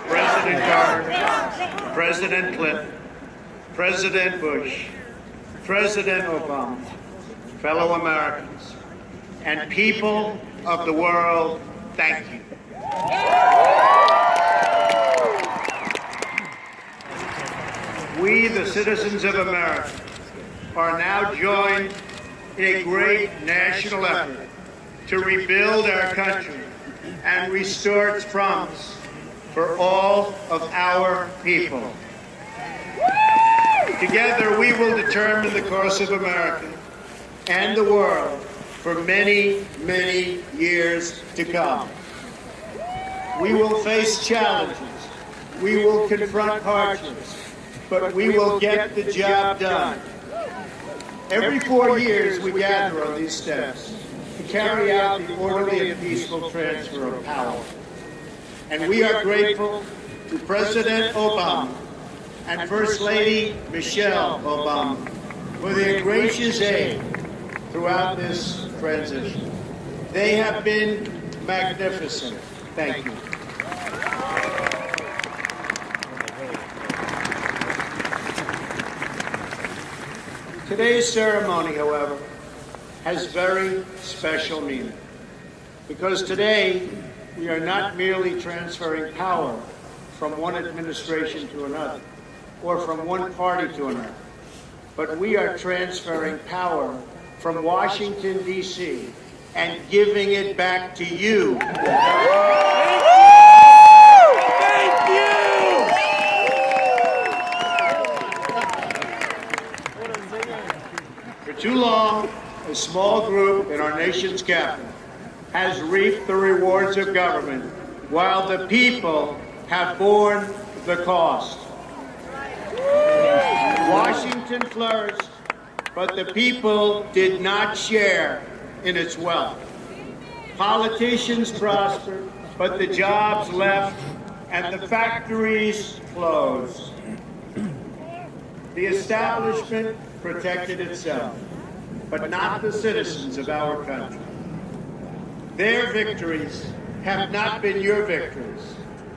President Carter, President Clinton, President Bush, President Obama, fellow Americans, and people of the world, thank you. We, the citizens of America, are now joined in a great national effort to rebuild our country and restore its promise for all of our people. Together, we will determine the course of America and the world for many, many years to come. We will face challenges. We will confront hardships, but we will get the job done. Every 4 years, we gather on these steps to carry out the orderly and peaceful transfer of power. And we are grateful to President Obama and First Lady Michelle Obama for their gracious aid throughout this transition. They have been magnificent. Thank you. Today's ceremony, however, has very special meaning, because today we are not merely transferring power from one administration to another, or from one party to another, but we are transferring power from Washington, D.C., and giving it back to you. Thank you! For too long, a small group in our nation's capital has reaped the rewards of government, while the people have borne the cost. Washington flourished, but the people did not share in its wealth. Politicians prospered, but the jobs left and the factories closed. The establishment protected itself, but not the citizens of our country. Their victories have not been your victories.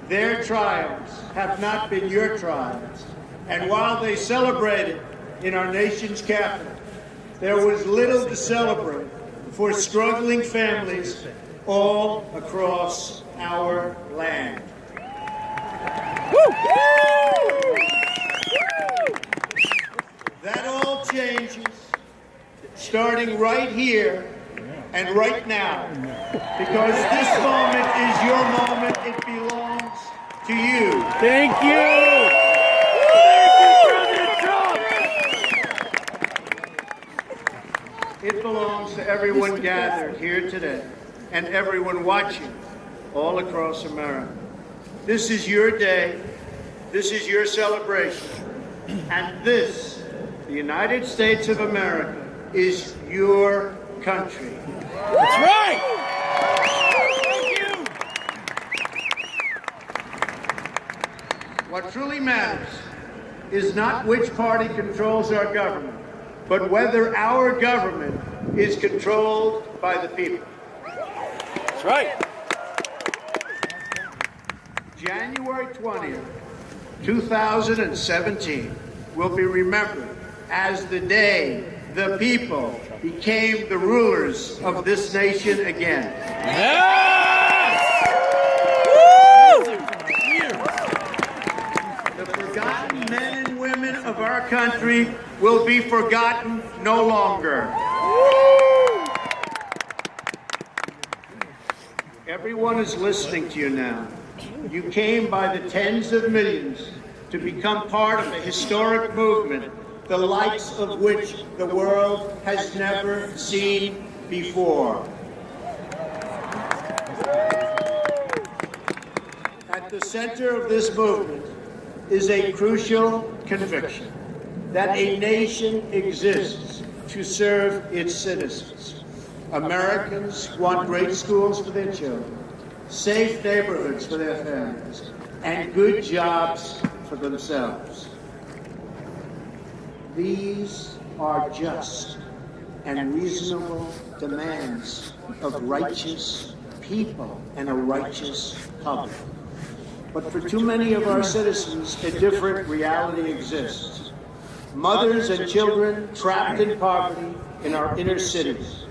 Their triumphs have not been your triumphs. And while they celebrated in our nation's capital, there was little to celebrate for struggling families all across our land. That all changes starting right here and right now, because this moment is your moment. It belongs to you. Thank you! It belongs to everyone gathered here today and everyone watching all across America. This is your day. This is your celebration. And this, the United States of America, is your country. That's right! Thank you! What truly matters is not which party controls our government, but whether our government is controlled by the people. That's right. January 20th, 2017 will be remembered as the day the people became the rulers of this nation again. Yes! The forgotten men and women of our country will be forgotten no longer. Everyone is listening to you now. You came by the tens of millions to become part of a historic movement, the likes of which the world has never seen before. At the center of this movement is a crucial conviction that a nation exists to serve its citizens. Americans want great schools for their children, safe neighborhoods for their families, and good jobs for themselves. These are just and reasonable demands of righteous people and a righteous public. But for too many of our citizens, a different reality exists. Mothers and children trapped in poverty in our inner cities.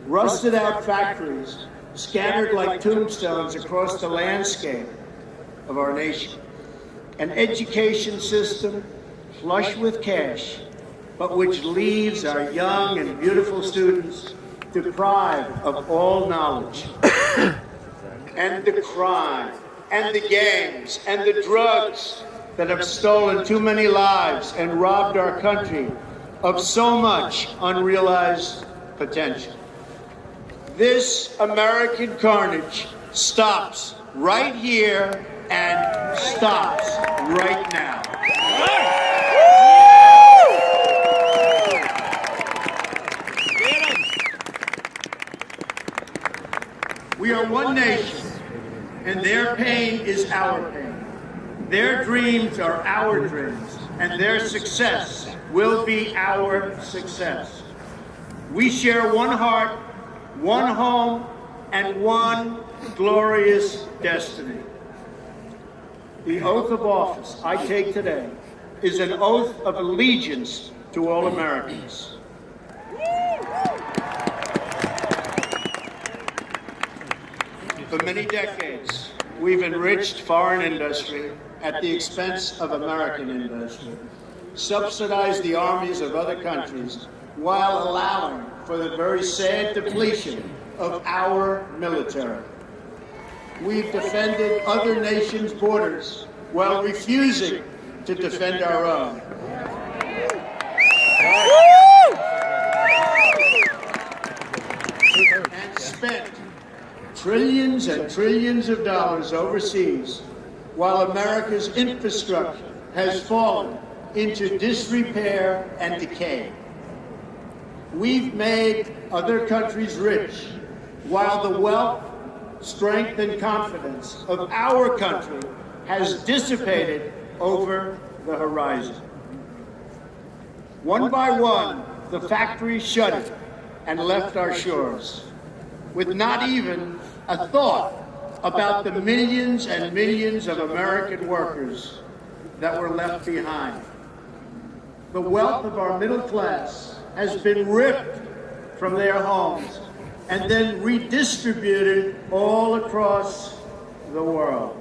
Rusted out factories scattered like tombstones across the landscape of our nation. An education system flush with cash, but which leaves our young and beautiful students deprived of all knowledge. And the crime, and the gangs, and the drugs that have stolen too many lives and robbed our country of so much unrealized potential. This American carnage stops right here and stops right now. We are one nation, and their pain is our pain. Their dreams are our dreams, and their success will be our success. We share one heart, one home, and one glorious destiny. The oath of office I take today is an oath of allegiance to all Americans. For many decades, we've enriched foreign industry at the expense of American industry, subsidized the armies of other countries while allowing for the very sad depletion of our military. We've defended other nations' borders while refusing to defend our own. And spent trillions and trillions of dollars overseas while America's infrastructure has fallen into disrepair and decay. We've made other countries rich while the wealth, strength, and confidence of our country has dissipated over the horizon. One by one, the factories shuttered and left our shores, with not even a thought about the millions and millions of American workers that were left behind. The wealth of our middle class has been ripped from their homes and then redistributed all across the world.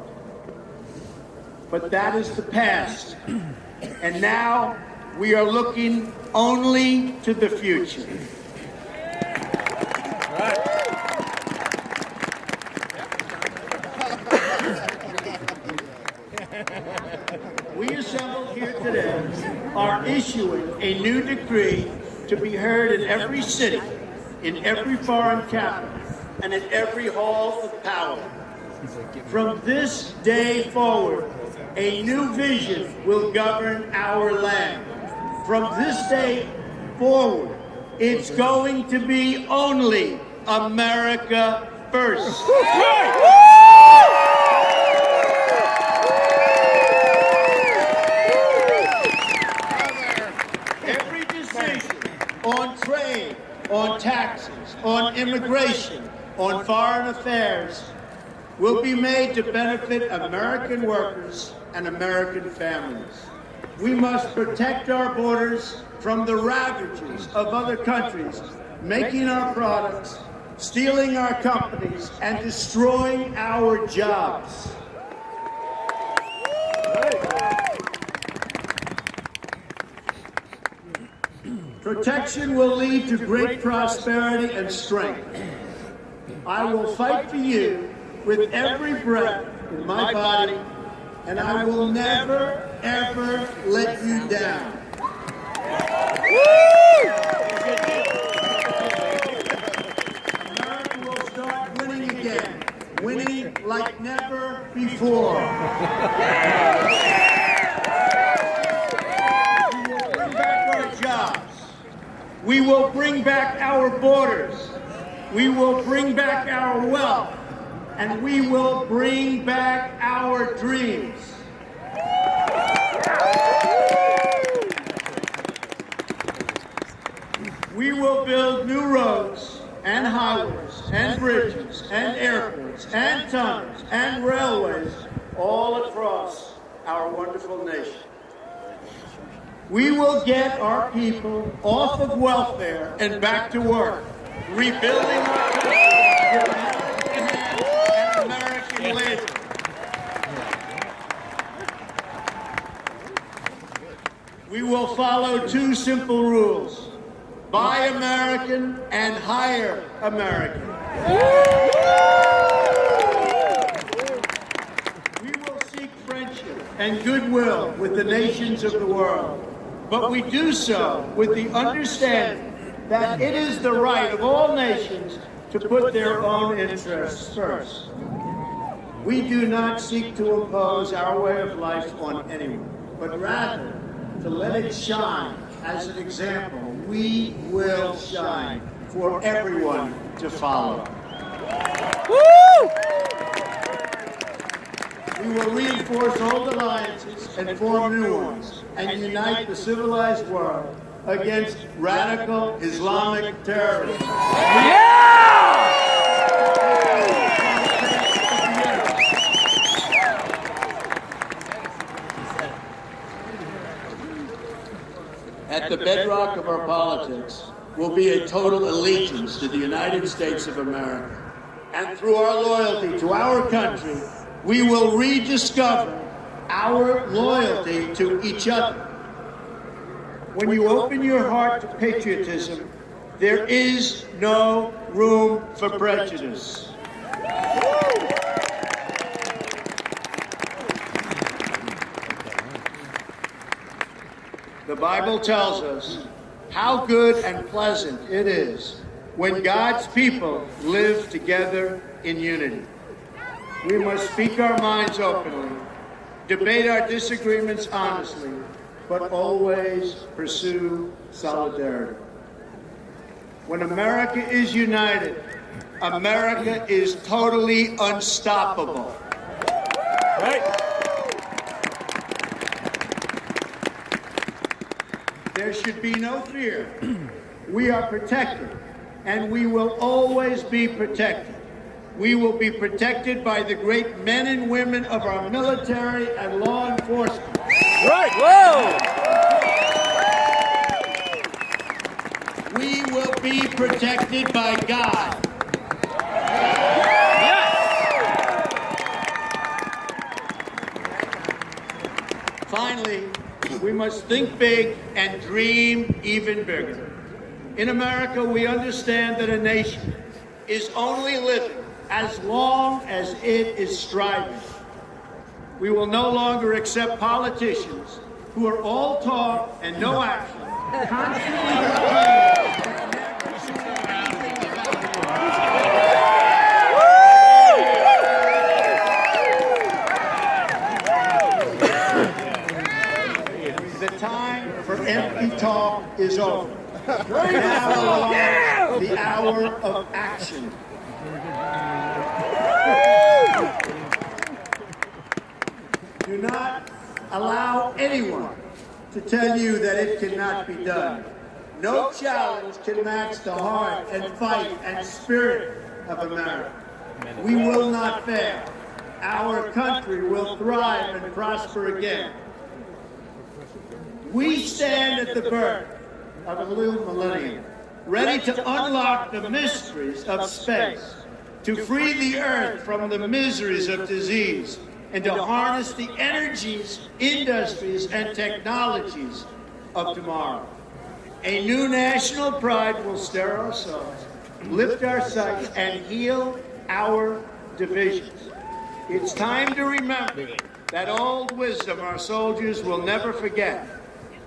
But that is the past, and now we are looking only to the future. We assembled here today are issuing a new decree to be heard in every city, in every foreign capital, and in every hall of power. From this day forward, a new vision will govern our land. From this day forward, it's going to be only America first. Every decision on trade, on taxes, on immigration, on foreign affairs will be made to benefit American workers and American families. We must protect our borders from the ravages of other countries, making our products, stealing our companies, and destroying our jobs. Protection will lead to great prosperity and strength. I will fight for you with every breath in my body, and I will never, ever let you down. America will start winning again, winning like never before. We will bring back our jobs. We will bring back our borders. We will bring back our wealth. And we will bring back our dreams. We will build new roads and highways and bridges and airports and tunnels and railways all across our wonderful nation. We will get our people off of welfare and back to work, rebuilding our country with American hands and American labor. We will follow two simple rules: buy American and hire American. We will seek friendship and goodwill with the nations of the world, but we do so with the understanding that it is the right of all nations to put their own interests first. We do not seek to impose our way of life on anyone, but rather to let it shine as an example. We will shine for everyone to follow. Woo! We will reinforce old alliances and form new ones and unite the civilized world against radical Islamic terrorism. Yeah! At the bedrock of our politics will be a total allegiance to the United States of America. And through our loyalty to our country, we will rediscover our loyalty to each other. When you open your heart to patriotism, there is no room for prejudice. The Bible tells us how good and pleasant it is when God's people live together in unity. We must speak our minds openly, debate our disagreements honestly, but always pursue solidarity. When America is united, America is totally unstoppable. Right. There should be no fear. We are protected, and we will always be protected. We will be protected by the great men and women of our military and law enforcement. Right. Whoa! We will be protected by God. Finally, we must think big and dream even bigger. In America, we understand that a nation is only living as long as it is striving. We will no longer accept politicians who are all talk and no action, constantly complaining but never doing anything about it. The time for empty talk is over. Now arrives the hour of action. Do not allow anyone to tell you that it cannot be done. No challenge can match the heart and fight and spirit of America. We will not fail. Our country will thrive and prosper again. We stand at the birth of a new millennium, ready to unlock the mysteries of space, to free the earth from the miseries of disease, and to harness the energies, industries, and technologies of tomorrow. A new national pride will stir our souls, lift our sights, and heal our divisions. It's time to remember that old wisdom our soldiers will never forget,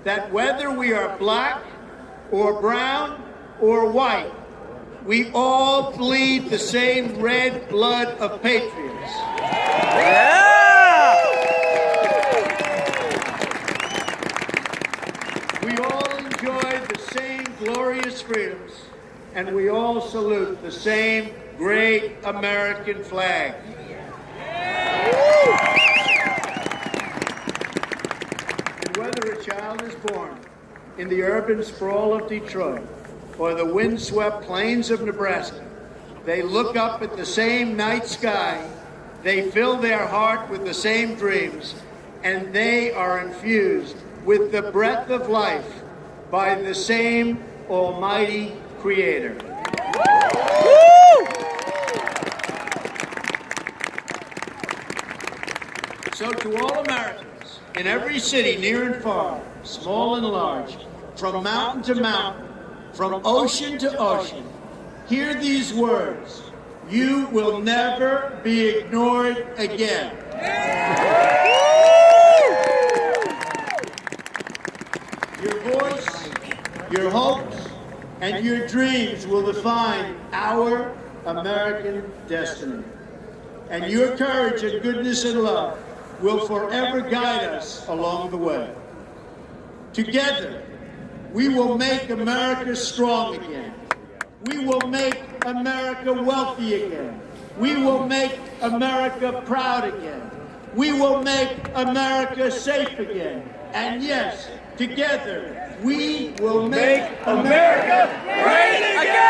that whether we are black or brown or white, we all bleed the same red blood of patriots. Yeah! We all enjoy the same glorious freedoms, and we all salute the same great American flag. And whether a child is born in the urban sprawl of Detroit or the windswept plains of Nebraska, they look up at the same night sky They fill their heart with the same dreams, and they are infused with the breath of life by the same Almighty Creator. So to all Americans, in every city, near and far, small and large, from mountain to mountain, from ocean to ocean, hear these words: you will never be ignored again. Your voice, your hopes, and your dreams will define our American destiny. And your courage and goodness and love will forever guide us along the way. Together, we will make America strong again. We will make America wealthy again. We will make America proud again. We will make America safe again. And yes, together, we will make America great again!